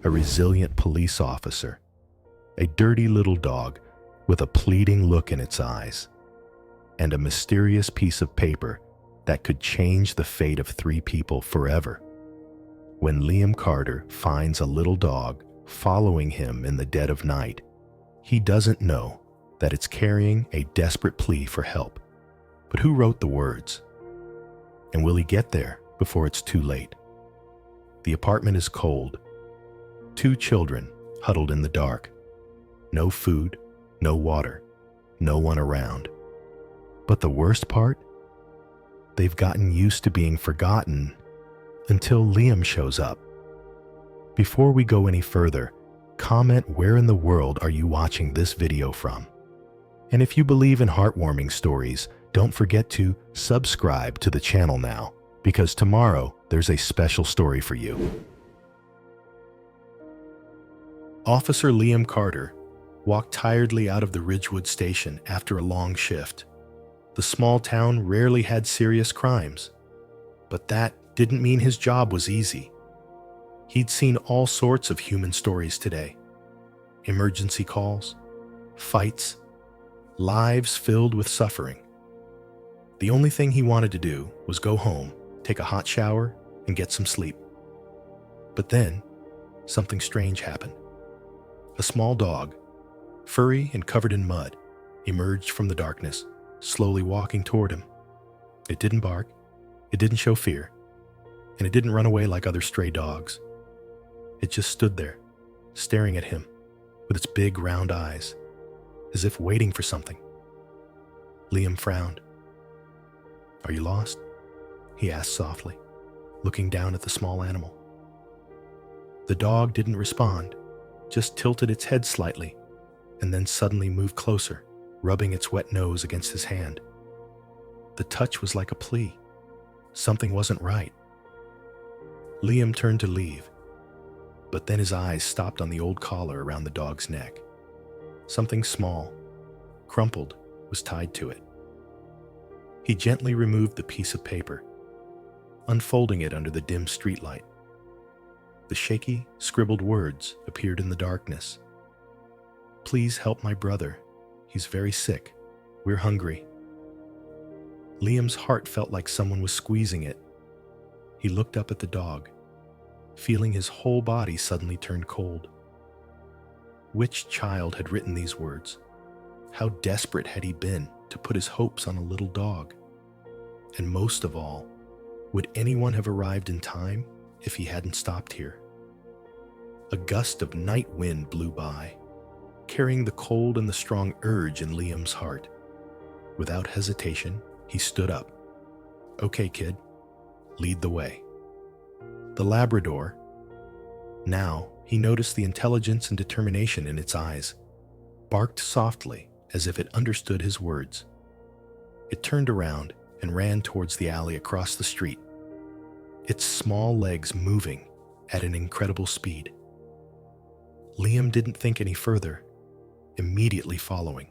a resilient police officer, a dirty little dog with a pleading look in its eyes, and a mysterious piece of paper that could change the fate of 3 people forever. When Liam Carter finds a little dog following him in the dead of night, he doesn't know that it's carrying a desperate plea for help. But who wrote the words? And will he get there before it's too late? The apartment is cold. 2 children huddled in the dark. No food, no water, no one around. But the worst part? They've gotten used to being forgotten until Liam shows up. Before we go any further, comment where in the world are you watching this video from. And if you believe in heartwarming stories, don't forget to subscribe to the channel now, because tomorrow there's a special story for you. Officer Liam Carter walked tiredly out of the Ridgewood station after a long shift. The small town rarely had serious crimes, but that didn't mean his job was easy. He'd seen all sorts of human stories today. Emergency calls, fights, lives filled with suffering. The only thing he wanted to do was go home, take a hot shower, and get some sleep. But then, something strange happened. A small dog, furry and covered in mud, emerged from the darkness, slowly walking toward him. It didn't bark, it didn't show fear, and it didn't run away like other stray dogs. It just stood there, staring at him with its big round eyes, as if waiting for something. Liam frowned. "Are you lost?" he asked softly, looking down at the small animal. The dog didn't respond, just tilted its head slightly, and then suddenly moved closer, rubbing its wet nose against his hand. The touch was like a plea. Something wasn't right. Liam turned to leave, but then his eyes stopped on the old collar around the dog's neck. Something small, crumpled, was tied to it. He gently removed the piece of paper, unfolding it under the dim streetlight. The shaky, scribbled words appeared in the darkness. "Please help my brother. He's very sick. We're hungry." Liam's heart felt like someone was squeezing it. He looked up at the dog, feeling his whole body suddenly turn cold. Which child had written these words? How desperate had he been to put his hopes on a little dog? And most of all, would anyone have arrived in time if he hadn't stopped here? A gust of night wind blew by, carrying the cold and the strong urge in Liam's heart. Without hesitation, he stood up. "Okay, kid, lead the way." The Labrador, now he noticed the intelligence and determination in its eyes, barked softly as if it understood his words. It turned around and ran towards the alley across the street, its small legs moving at an incredible speed. Liam didn't think any further, immediately following.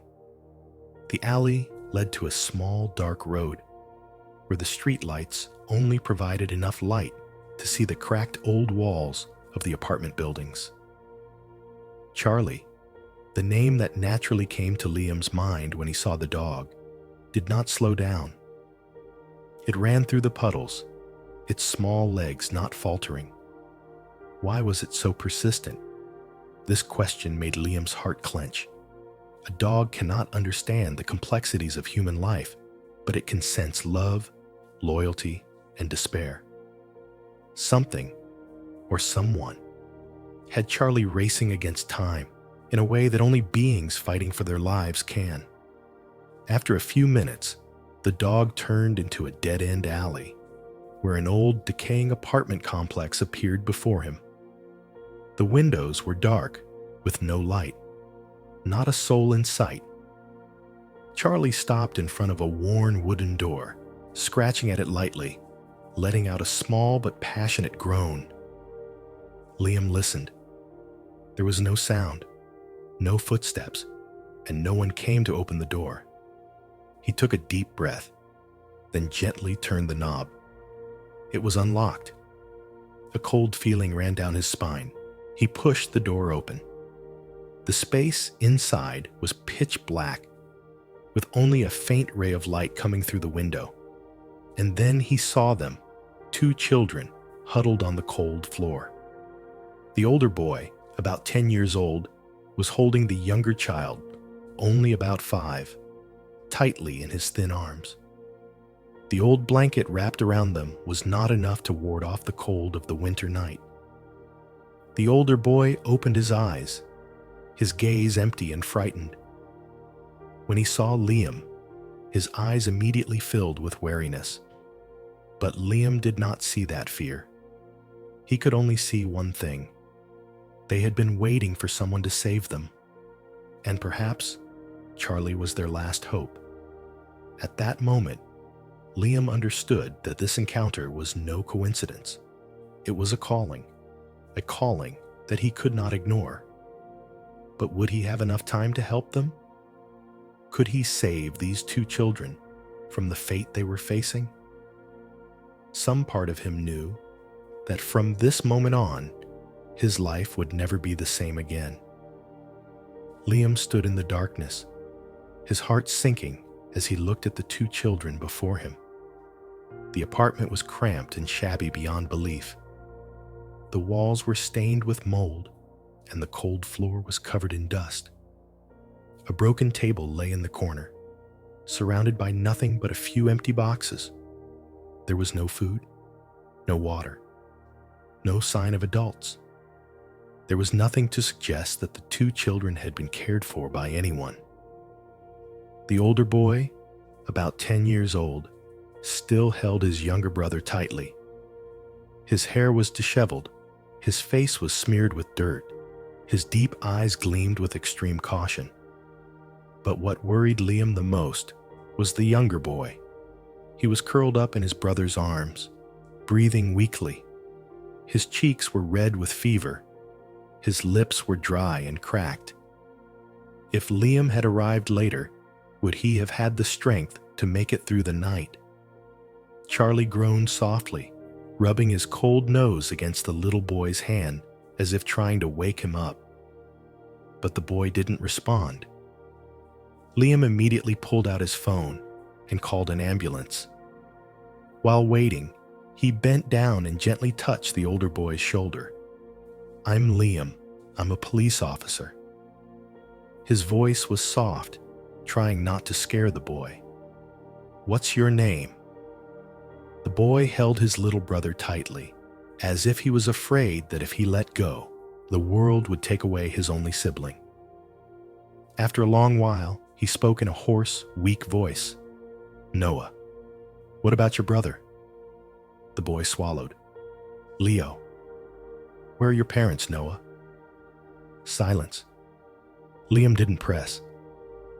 The alley led to a small, dark road, where the street lights only provided enough light to see the cracked old walls of the apartment buildings. Charlie, the name that naturally came to Liam's mind when he saw the dog, did not slow down. It ran through the puddles, its small legs not faltering. Why was it so persistent? This question made Liam's heart clench. A dog cannot understand the complexities of human life, but it can sense love, loyalty, and despair. Something, or someone, had Charlie racing against time in a way that only beings fighting for their lives can. After a few minutes, the dog turned into a dead-end alley, where an old, decaying apartment complex appeared before him. The windows were dark, with no light. Not a soul in sight. Charlie stopped in front of a worn wooden door, scratching at it lightly, letting out a small but passionate groan. Liam listened. There was no sound, no footsteps, and no one came to open the door. He took a deep breath, then gently turned the knob. It was unlocked. A cold feeling ran down his spine, He pushed the door open. The space inside was pitch black, with only a faint ray of light coming through the window. And then he saw them, 2 children, huddled on the cold floor. The older boy, about 10 years old, was holding the younger child, only about 5, tightly in his thin arms. The old blanket wrapped around them was not enough to ward off the cold of the winter night. The older boy opened his eyes, his gaze empty and frightened. When he saw Liam, his eyes immediately filled with wariness. But Liam did not see that fear. He could only see one thing. They had been waiting for someone to save them. And perhaps Charlie was their last hope. At that moment, Liam understood that this encounter was no coincidence. It was a calling that he could not ignore. But would he have enough time to help them? Could he save these 2 children from the fate they were facing? Some part of him knew that from this moment on, his life would never be the same again. Liam stood in the darkness, his heart sinking as he looked at the 2 children before him. The apartment was cramped and shabby beyond belief. The walls were stained with mold, and the cold floor was covered in dust. A broken table lay in the corner, surrounded by nothing but a few empty boxes. There was no food, no water, no sign of adults. There was nothing to suggest that the 2 children had been cared for by anyone. The older boy, about 10 years old, still held his younger brother tightly. His hair was disheveled, his face was smeared with dirt, his deep eyes gleamed with extreme caution. But what worried Liam the most was the younger boy. He was curled up in his brother's arms, breathing weakly. His cheeks were red with fever. His lips were dry and cracked. If Liam had arrived later, would he have had the strength to make it through the night? Charlie groaned softly, rubbing his cold nose against the little boy's hand as if trying to wake him up. But the boy didn't respond. Liam immediately pulled out his phone and called an ambulance. While waiting, he bent down and gently touched the older boy's shoulder. "I'm Liam. I'm a police officer." His voice was soft, trying not to scare the boy. "What's your name?" The boy held his little brother tightly, as if he was afraid that if he let go, the world would take away his only sibling. After a long while, he spoke in a hoarse, weak voice. "Noah. What about your brother?" The boy swallowed. "Leo. Where are your parents, Noah?" Silence. Liam didn't press.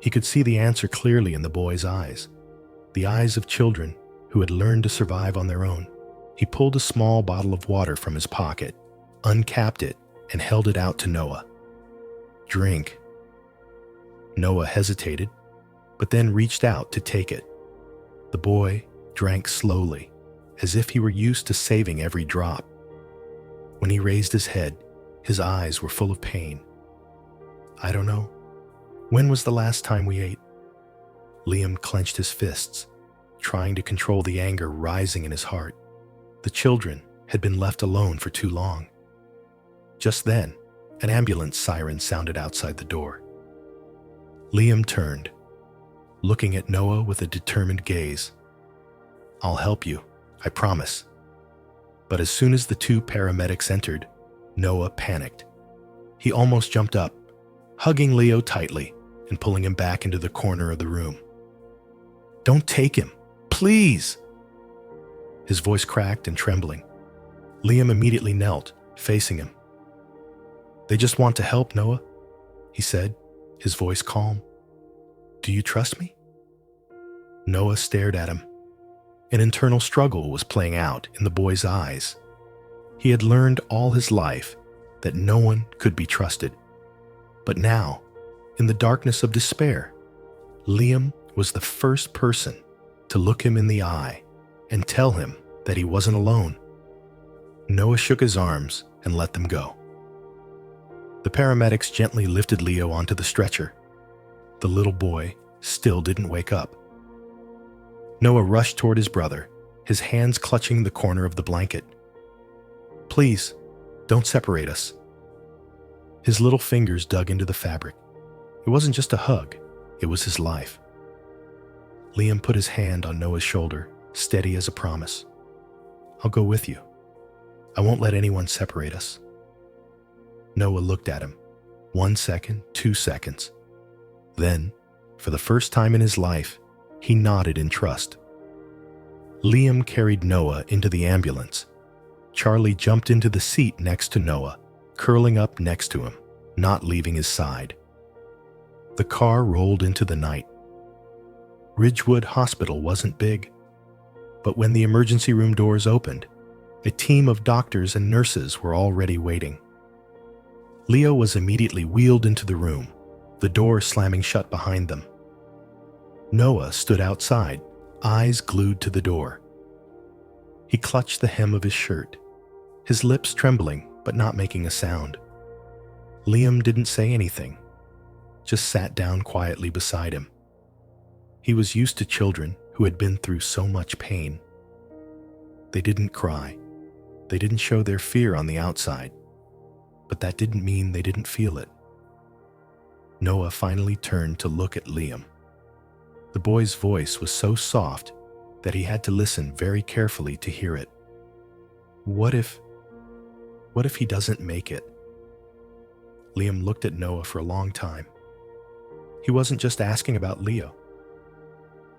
He could see the answer clearly in the boy's eyes, the eyes of children who had learned to survive on their own. He pulled a small bottle of water from his pocket, uncapped it, and held it out to Noah. "Drink." Noah hesitated, but then reached out to take it. The boy drank slowly, as if he were used to saving every drop. When he raised his head, his eyes were full of pain. "I don't know. When was the last time we ate?" Liam clenched his fists, trying to control the anger rising in his heart. The children had been left alone for too long. Just then, an ambulance siren sounded outside the door. Liam turned, looking at Noah with a determined gaze. "I'll help you, I promise." But as soon as the 2 paramedics entered, Noah panicked. He almost jumped up, hugging Leo tightly and pulling him back into the corner of the room. "Don't take him, please!" His voice cracked and trembling. Liam immediately knelt, facing him. "They just want to help, Noah," he said, his voice calm. "Do you trust me?" Noah stared at him. An internal struggle was playing out in the boy's eyes. He had learned all his life that no one could be trusted. But now, in the darkness of despair, Liam was the first person to look him in the eye and tell him that he wasn't alone. Noah shook his arms and let them go. The paramedics gently lifted Leo onto the stretcher. The little boy still didn't wake up. Noah rushed toward his brother, his hands clutching the corner of the blanket. "Please, don't separate us." His little fingers dug into the fabric. It wasn't just a hug, it was his life. Liam put his hand on Noah's shoulder, steady as a promise. "I'll go with you. I won't let anyone separate us." Noah looked at him. 1 second, 2 seconds. Then, for the first time in his life, he nodded in trust. Liam carried Noah into the ambulance. Charlie jumped into the seat next to Noah, curling up next to him, not leaving his side. The car rolled into the night. Ridgewood Hospital wasn't big, but when the emergency room doors opened, a team of doctors and nurses were already waiting. Leo was immediately wheeled into the room, the door slamming shut behind them. Noah stood outside, eyes glued to the door. He clutched the hem of his shirt, his lips trembling but not making a sound. Liam didn't say anything, just sat down quietly beside him. He was used to children who had been through so much pain. They didn't cry. They didn't show their fear on the outside, but that didn't mean they didn't feel it. Noah finally turned to look at Liam. The boy's voice was so soft that he had to listen very carefully to hear it. What if he doesn't make it?" Liam looked at Noah for a long time. He wasn't just asking about Leo.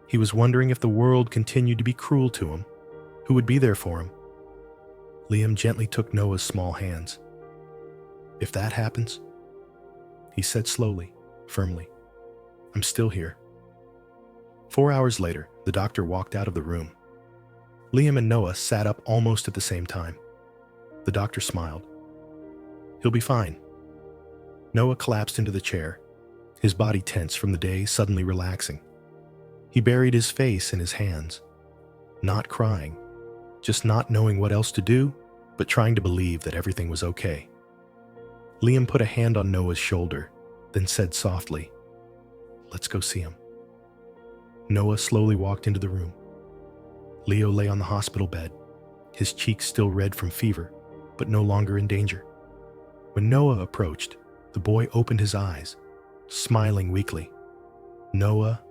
He was wondering if the world continued to be cruel to him, who would be there for him. Liam gently took Noah's small hands. "If that happens," he said slowly, firmly, "I'm still here." 4 hours later, the doctor walked out of the room. Liam and Noah sat up almost at the same time. The doctor smiled. "He'll be fine." Noah collapsed into the chair, his body tense from the day suddenly relaxing. He buried his face in his hands, not crying, just not knowing what else to do, but trying to believe that everything was okay. Liam put a hand on Noah's shoulder, then said softly, "Let's go see him." Noah slowly walked into the room. Leo lay on the hospital bed, his cheeks still red from fever, but no longer in danger. When Noah approached, the boy opened his eyes, smiling weakly. "Noah."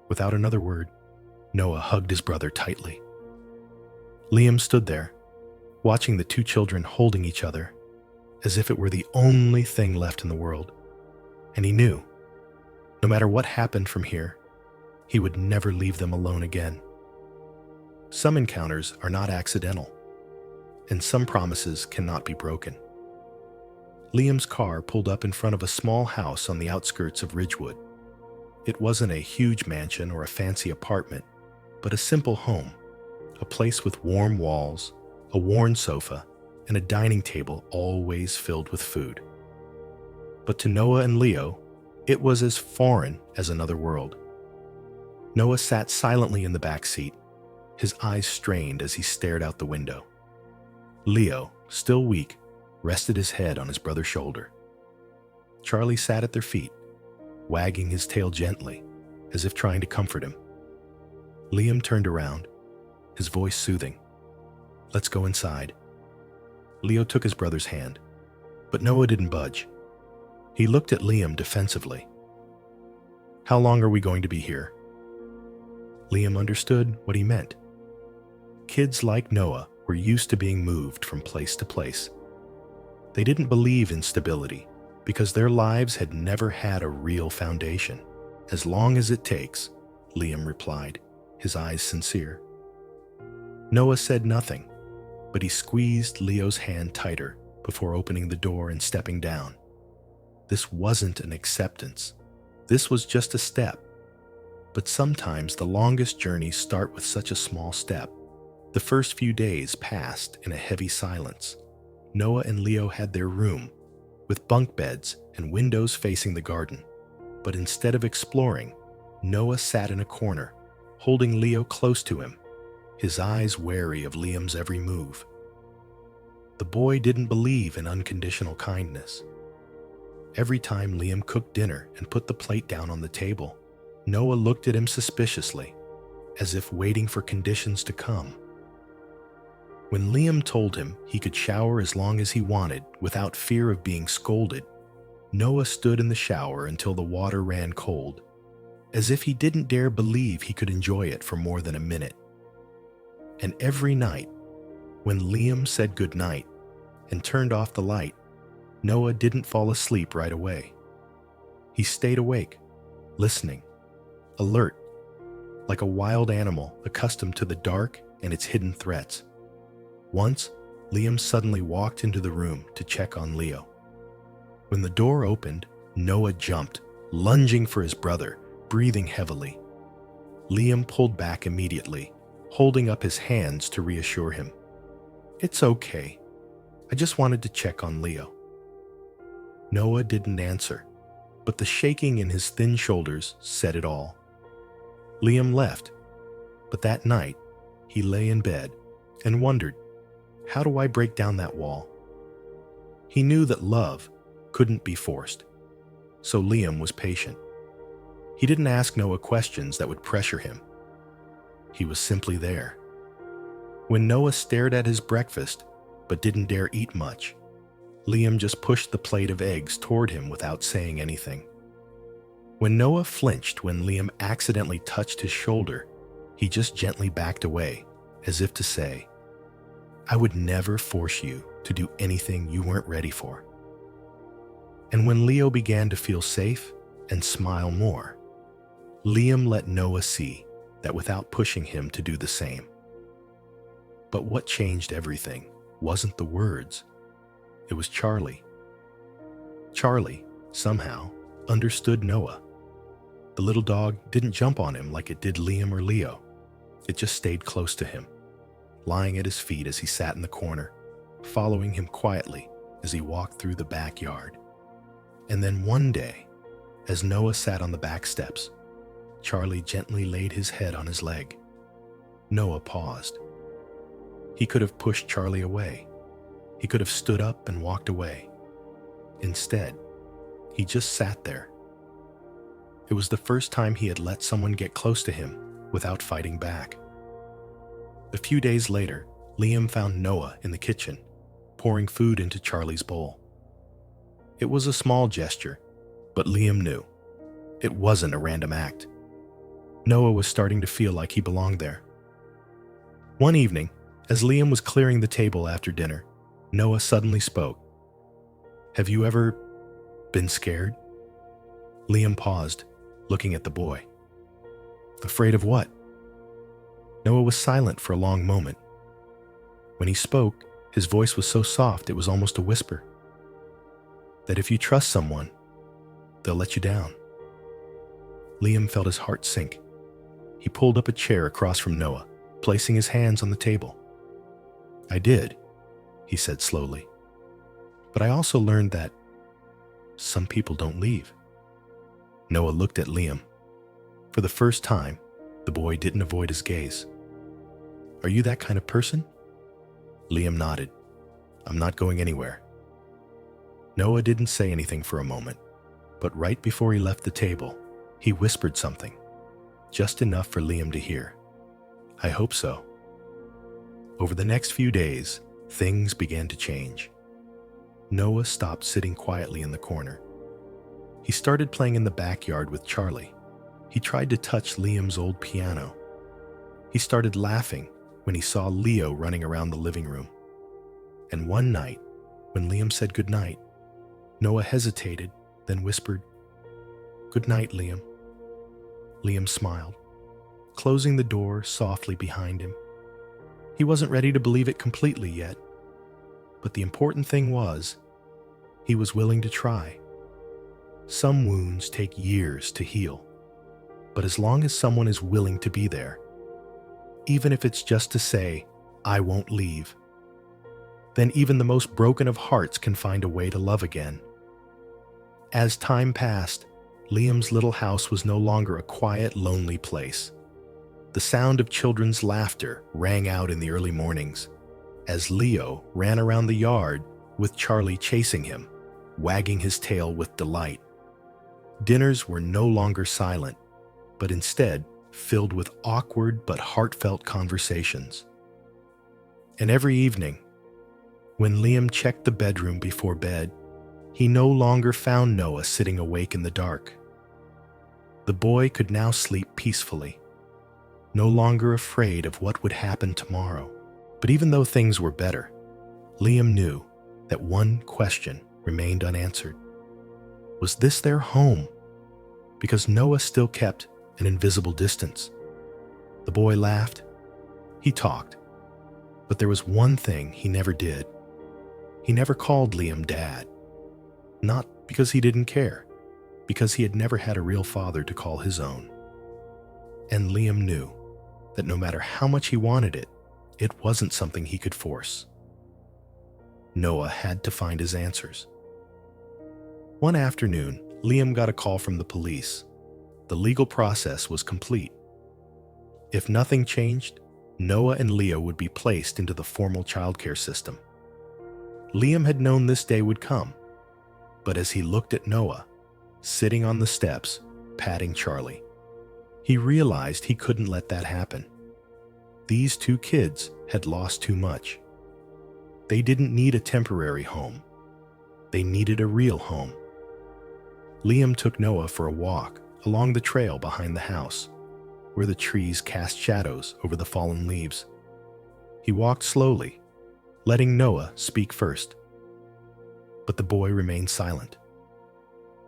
Without another word, Noah hugged his brother tightly. Liam stood there, watching the two children holding each other, as if it were the only thing left in the world. And he knew, no matter what happened from here, he would never leave them alone again. Some encounters are not accidental, and some promises cannot be broken. Liam's car pulled up in front of a small house on the outskirts of Ridgewood. It wasn't a huge mansion or a fancy apartment, but a simple home, a place with warm walls, a worn sofa, and a dining table always filled with food. But to Noah and Leo, it was as foreign as another world. Noah sat silently in the back seat, his eyes strained as he stared out the window. Leo, still weak, rested his head on his brother's shoulder. Charlie sat at their feet, wagging his tail gently, as if trying to comfort him. Liam turned around, his voice soothing. "Let's go inside." Leo took his brother's hand, but Noah didn't budge. He looked at Liam defensively. "How long are we going to be here?" Liam understood what he meant. Kids like Noah were used to being moved from place to place. They didn't believe in stability because their lives had never had a real foundation. "As long as it takes," Liam replied, his eyes sincere. Noah said nothing, but he squeezed Leo's hand tighter before opening the door and stepping down. This wasn't an acceptance. This was just a step. But sometimes the longest journeys start with such a small step. The first few days passed in a heavy silence. Noah and Leo had their room, with bunk beds and windows facing the garden. But instead of exploring, Noah sat in a corner, holding Leo close to him, his eyes wary of Liam's every move. The boy didn't believe in unconditional kindness. Every time Liam cooked dinner and put the plate down on the table, Noah looked at him suspiciously, as if waiting for conditions to come. When Liam told him he could shower as long as he wanted without fear of being scolded, Noah stood in the shower until the water ran cold, as if he didn't dare believe he could enjoy it for more than a minute. And every night, when Liam said goodnight and turned off the light, Noah didn't fall asleep right away. He stayed awake, listening, alert, like a wild animal accustomed to the dark and its hidden threats. Once, Liam suddenly walked into the room to check on Leo. When the door opened, Noah jumped, lunging for his brother, breathing heavily. Liam pulled back immediately, holding up his hands to reassure him. "It's okay. I just wanted to check on Leo." Noah didn't answer, but the shaking in his thin shoulders said it all. Liam left, but that night, he lay in bed and wondered, how do I break down that wall? He knew that love couldn't be forced, so Liam was patient. He didn't ask Noah questions that would pressure him. He was simply there. When Noah stared at his breakfast, but didn't dare eat much, Liam just pushed the plate of eggs toward him without saying anything. When Noah flinched when Liam accidentally touched his shoulder, he just gently backed away, as if to say, "I would never force you to do anything you weren't ready for." And when Leo began to feel safe and smile more, Liam let Noah see that without pushing him to do the same. But what changed everything wasn't the words. It was Charlie. Charlie, somehow, understood Noah. The little dog didn't jump on him like it did Liam or Leo. It just stayed close to him, lying at his feet as he sat in the corner, following him quietly as he walked through the backyard. And then one day, as Noah sat on the back steps, Charlie gently laid his head on his leg. Noah paused. He could have pushed Charlie away. He could have stood up and walked away. Instead, he just sat there. It was the first time he had let someone get close to him without fighting back. A few days later, Liam found Noah in the kitchen, pouring food into Charlie's bowl. It was a small gesture, but Liam knew. It wasn't a random act. Noah was starting to feel like he belonged there. One evening, as Liam was clearing the table after dinner, Noah suddenly spoke. "Have you ever been scared?" Liam paused, looking at the boy. "Afraid of what?" Noah was silent for a long moment. When he spoke, his voice was so soft it was almost a whisper. "That if you trust someone, they'll let you down." Liam felt his heart sink. He pulled up a chair across from Noah, placing his hands on the table. "I did," he said slowly. "But I also learned that some people don't leave." Noah looked at Liam. For the first time, the boy didn't avoid his gaze. "Are you that kind of person?" Liam nodded. "I'm not going anywhere." Noah didn't say anything for a moment, but right before he left the table, he whispered something, just enough for Liam to hear. "I hope so." Over the next few days, things began to change. Noah stopped sitting quietly in the corner. He started playing in the backyard with Charlie. He tried to touch Liam's old piano. He started laughing when he saw Leo running around the living room. And one night, when Liam said goodnight, Noah hesitated, then whispered, "Good night, Liam." Liam smiled, closing the door softly behind him. He wasn't ready to believe it completely yet, but the important thing was, he was willing to try. Some wounds take years to heal, but as long as someone is willing to be there, even if it's just to say, "I won't leave," then even the most broken of hearts can find a way to love again. As time passed, Liam's little house was no longer a quiet, lonely place. The sound of children's laughter rang out in the early mornings, as Leo ran around the yard with Charlie chasing him. wagging his tail with delight. Dinners were no longer silent, but instead filled with awkward but heartfelt conversations. And every evening, when Liam checked the bedroom before bed, he no longer found Noah sitting awake in the dark. The boy could now sleep peacefully, no longer afraid of what would happen tomorrow. But even though things were better, Liam knew that one question remained unanswered. Was this their home? Because Noah still kept an invisible distance. The boy laughed. He talked. But there was one thing he never did. He never called Liam Dad. Not because he didn't care, because he had never had a real father to call his own. And Liam knew that no matter how much he wanted it, it wasn't something he could force. Noah had to find his answers. One afternoon, Liam got a call from the police. The legal process was complete. If nothing changed, Noah and Leo would be placed into the formal childcare system. Liam had known this day would come, but as he looked at Noah, sitting on the steps, patting Charlie, he realized he couldn't let that happen. These two kids had lost too much. They didn't need a temporary home. They needed a real home. Liam took Noah for a walk along the trail behind the house, where the trees cast shadows over the fallen leaves. He walked slowly, letting Noah speak first. But the boy remained silent.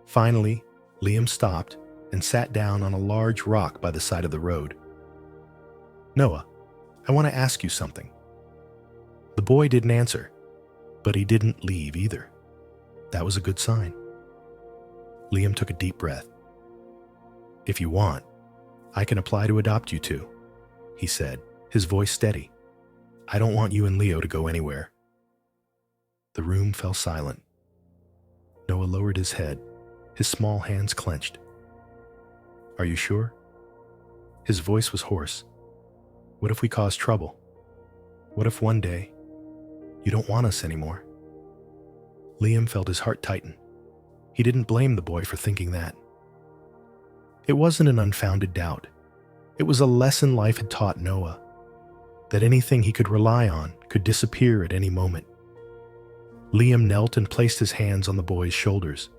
Finally, Liam stopped and sat down on a large rock by the side of the road. "Noah, I want to ask you something." The boy didn't answer, but he didn't leave either. That was a good sign. Liam took a deep breath. "If you want, I can apply to adopt you two," he said, his voice steady. "I don't want you and Leo to go anywhere." The room fell silent. Noah lowered his head, his small hands clenched. "Are you sure?" His voice was hoarse. "What if we cause trouble? What if one day you don't want us anymore?" Liam felt his heart tighten. He didn't blame the boy for thinking that. It wasn't an unfounded doubt. It was a lesson life had taught Noah, that anything he could rely on could disappear at any moment. Liam knelt and placed his hands on the boy's shoulders.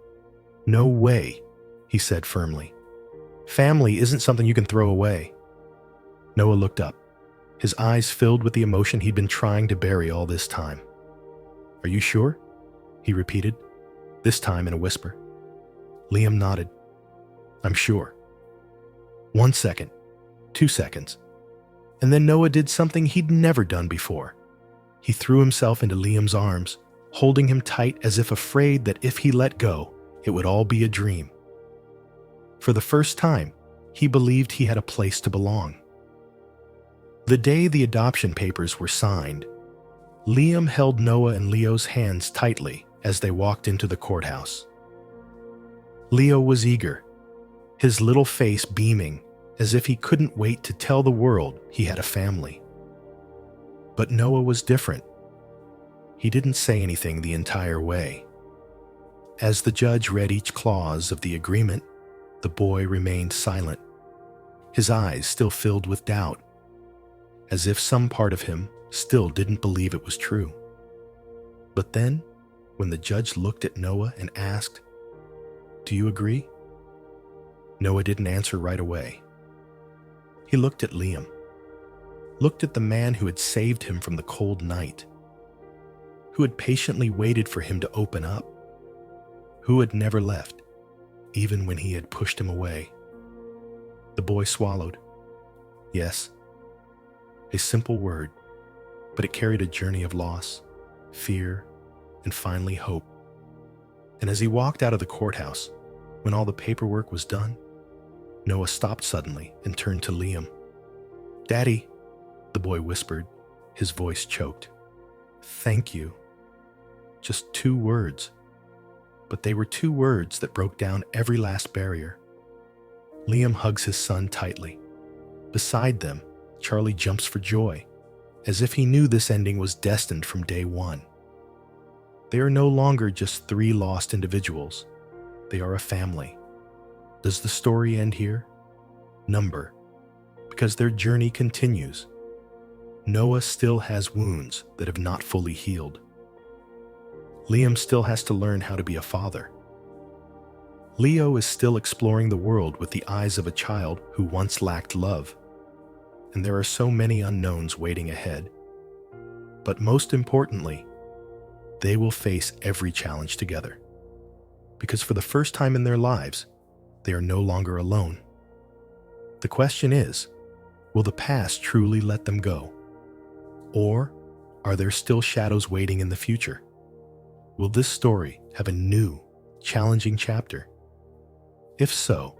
"No way," he said firmly. "Family isn't something you can throw away." Noah looked up, his eyes filled with the emotion he'd been trying to bury all this time. "Are you sure?" he repeated, this time in a whisper. Liam nodded. "I'm sure." 1 second, 2 seconds, and then Noah did something he'd never done before. He threw himself into Liam's arms, holding him tight as if afraid that if he let go, it would all be a dream. For the first time, he believed he had a place to belong. The day the adoption papers were signed, Liam held Noah and Leo's hands tightly as they walked into the courthouse. Leo was eager, his little face beaming as if he couldn't wait to tell the world he had a family. But Noah was different. He didn't say anything the entire way. As the judge read each clause of the agreement, the boy remained silent, his eyes still filled with doubt, as if some part of him still didn't believe it was true. But then, when the judge looked at Noah and asked, "Do you agree?" Noah didn't answer right away. He looked at Liam, looked at the man who had saved him from the cold night, who had patiently waited for him to open up, who had never left, even when he had pushed him away. The boy swallowed. Yes, a simple word, but it carried a journey of loss, fear, and finally hope. And as he walked out of the courthouse, when all the paperwork was done, Noah stopped suddenly and turned to Liam. "Daddy," the boy whispered, his voice choked. "Thank you." Just 2 words, but they were 2 words that broke down every last barrier. Liam hugs his son tightly. Beside them, Charlie jumps for joy, as if he knew this ending was destined from day one. They are no longer just three lost individuals. They are a family. Does the story end here? Number, because their journey continues. Noah still has wounds that have not fully healed. Liam still has to learn how to be a father. Leo is still exploring the world with the eyes of a child who once lacked love. And there are so many unknowns waiting ahead. But most importantly, they will face every challenge together. Because for the first time in their lives, they are no longer alone. The question is, will the past truly let them go? Or are there still shadows waiting in the future? Will this story have a new, challenging chapter? If so,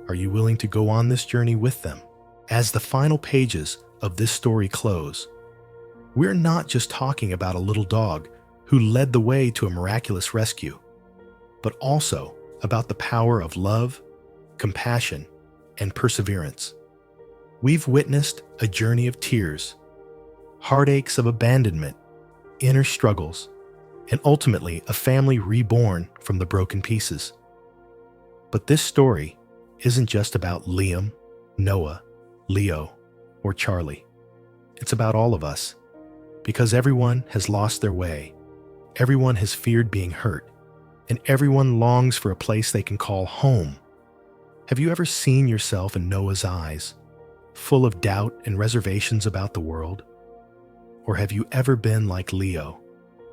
are you willing to go on this journey with them? As the final pages of this story close, we're not just talking about a little dog who led the way to a miraculous rescue, but also about the power of love, compassion, and perseverance. We've witnessed a journey of tears, heartaches of abandonment, inner struggles, and ultimately a family reborn from the broken pieces. But this story isn't just about Liam, Noah, Leo, or Charlie. It's about all of us, because everyone has lost their way, everyone has feared being hurt, and everyone longs for a place they can call home. Have you ever seen yourself in Noah's eyes, full of doubt and reservations about the world? Or have you ever been like Leo,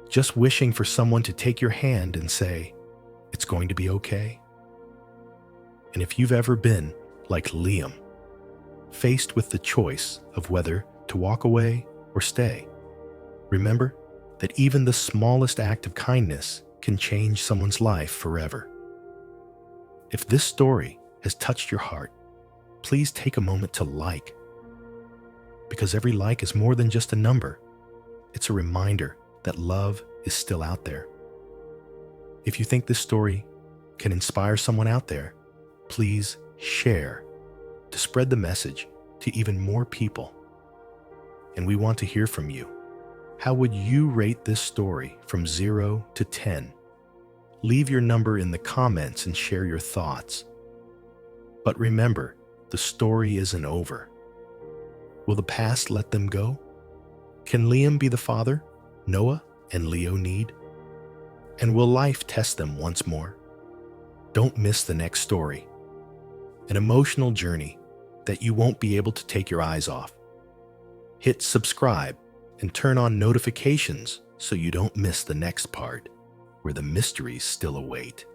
just wishing for someone to take your hand and say, "It's going to be okay"? And if you've ever been like Liam, faced with the choice of whether to walk away or stay, remember that even the smallest act of kindness can change someone's life forever. If this story has touched your heart, please take a moment to like. Because every like is more than just a number. It's a reminder that love is still out there. If you think this story can inspire someone out there, please share to spread the message to even more people. And we want to hear from you. How would you rate this story from 0 to 10? Leave your number in the comments and share your thoughts. But remember, the story isn't over. Will the past let them go? Can Liam be the father Noah and Leo need? And will life test them once more? Don't miss the next story. An emotional journey that you won't be able to take your eyes off. Hit subscribe and turn on notifications so you don't miss the next part, where the mysteries still await.